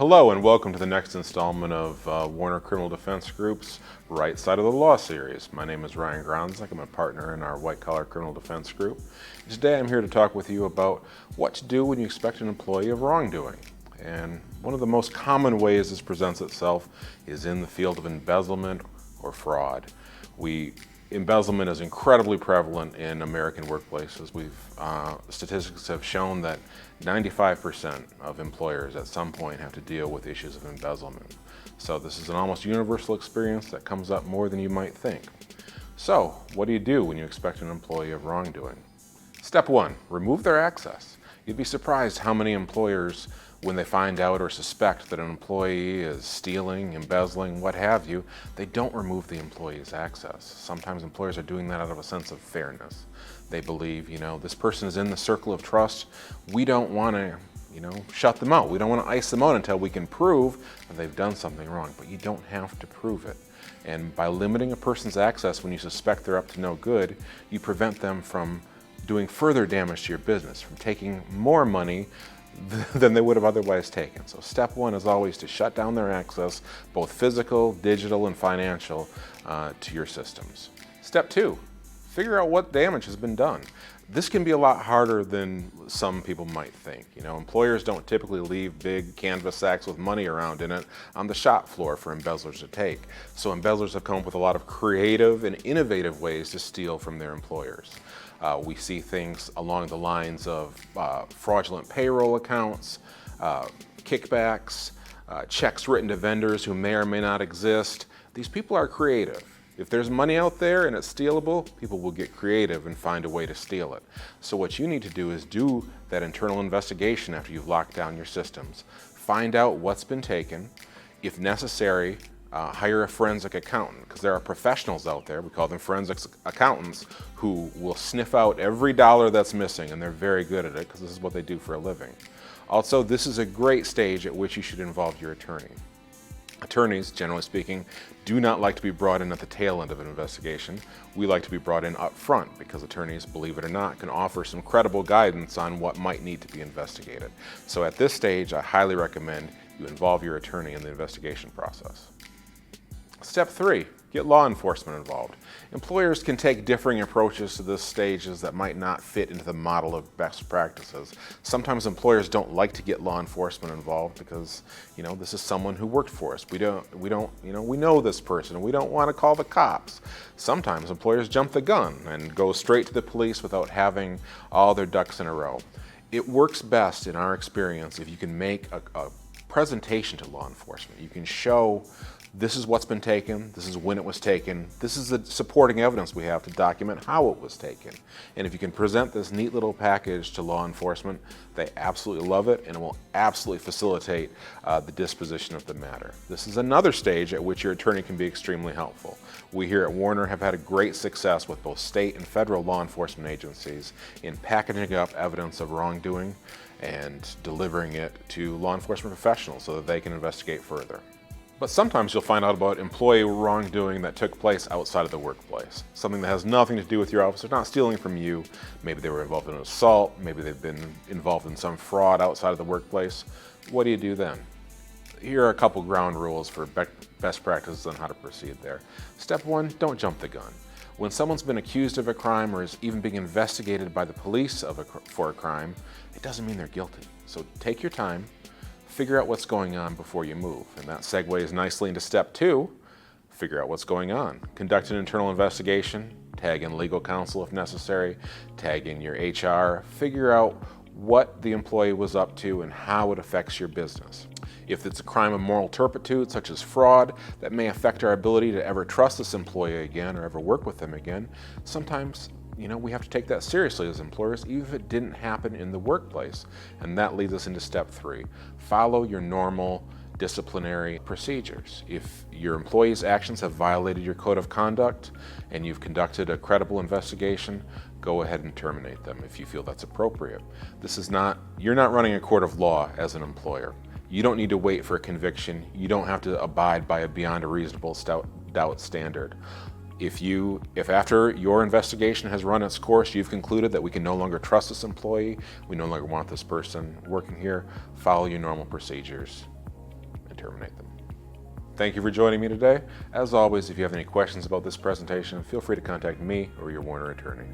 Hello and welcome to the next installment of Warner Criminal Defense Group's Right Side of the Law series. My name is Ryan Grondzik. I'm a partner in our White Collar Criminal Defense Group. Today I'm here to talk with you about what to do when you expect an employee of wrongdoing. And one of the most common ways this presents itself is in the field of embezzlement or fraud. Embezzlement is incredibly prevalent in American workplaces. Statistics have shown that 95% of employers at some point have to deal with issues of embezzlement. So this is an almost universal experience that comes up more than you might think. So what do you do when you expect an employee of wrongdoing? Step one, remove their access. You'd be surprised how many employers, when they find out or suspect that an employee is stealing, embezzling, what have you, they don't remove the employee's access. Sometimes employers are doing that out of a sense of fairness. They believe, this person is in the circle of trust. We don't want to, shut them out. We don't want to ice them out until we can prove that they've done something wrong, but you don't have to prove it. And by limiting a person's access when you suspect they're up to no good, you prevent them from doing further damage to your business, from taking more money than they would have otherwise taken. So step one is always to shut down their access, both physical, digital, and financial, to your systems. Step two, figure out what damage has been done. This can be a lot harder than some people might think. Employers don't typically leave big canvas sacks with money around in it on the shop floor for embezzlers to take. So embezzlers have come up with a lot of creative and innovative ways to steal from their employers. We see things along the lines of fraudulent payroll accounts, kickbacks, checks written to vendors who may or may not exist. These people are creative. If there's money out there and it's stealable, people will get creative and find a way to steal it. So what you need to do is do that internal investigation after you've locked down your systems. Find out what's been taken. If necessary, hire a forensic accountant, because there are professionals out there, we call them forensic accountants, who will sniff out every dollar that's missing, and they're very good at it because this is what they do for a living. Also, this is a great stage at which you should involve your attorney. Attorneys, generally speaking, do not like to be brought in at the tail end of an investigation. We like to be brought in up front because attorneys, believe it or not, can offer some credible guidance on what might need to be investigated. So at this stage, I highly recommend you involve your attorney in the investigation process. Step three, get law enforcement involved. Employers can take differing approaches to this stages that might not fit into the model of best practices. Sometimes employers don't like to get law enforcement involved because, this is someone who worked for us. We know this person and we don't want to call the cops. Sometimes employers jump the gun and go straight to the police without having all their ducks in a row. It works best in our experience if you can make a presentation to law enforcement. You can show this is what's been taken, this is when it was taken, this is the supporting evidence we have to document how it was taken. And if you can present this neat little package to law enforcement, they absolutely love it and it will absolutely facilitate the disposition of the matter. This is another stage at which your attorney can be extremely helpful. We here at Warner have had a great success with both state and federal law enforcement agencies in packaging up evidence of wrongdoing and delivering it to law enforcement professionals so that they can investigate further. But sometimes you'll find out about employee wrongdoing that took place outside of the workplace. Something that has nothing to do with your office. They're not stealing from you. Maybe they were involved in an assault. Maybe they've been involved in some fraud outside of the workplace. What do you do then? Here are a couple ground rules for best practices on how to proceed there. Step one, don't jump the gun. When someone's been accused of a crime or is even being investigated by the police for a crime, it doesn't mean they're guilty. So take your time. Figure out what's going on before you move. And that segues nicely into step two, figure out what's going on. Conduct an internal investigation, tag in legal counsel if necessary, tag in your HR, figure out what the employee was up to and how it affects your business. If it's a crime of moral turpitude, such as fraud, that may affect our ability to ever trust this employee again or ever work with them again, sometimes we have to take that seriously as employers, even if it didn't happen in the workplace. And that leads us into step three. Follow your normal disciplinary procedures. If your employees' actions have violated your code of conduct and you've conducted a credible investigation, go ahead and terminate them if you feel that's appropriate. You're not running a court of law as an employer. You don't need to wait for a conviction. You don't have to abide by a beyond a reasonable doubt standard. If after your investigation has run its course, you've concluded that we can no longer trust this employee, we no longer want this person working here, follow your normal procedures terminate them. Thank you for joining me today. As always, if you have any questions about this presentation, feel free to contact me or your Warner attorney.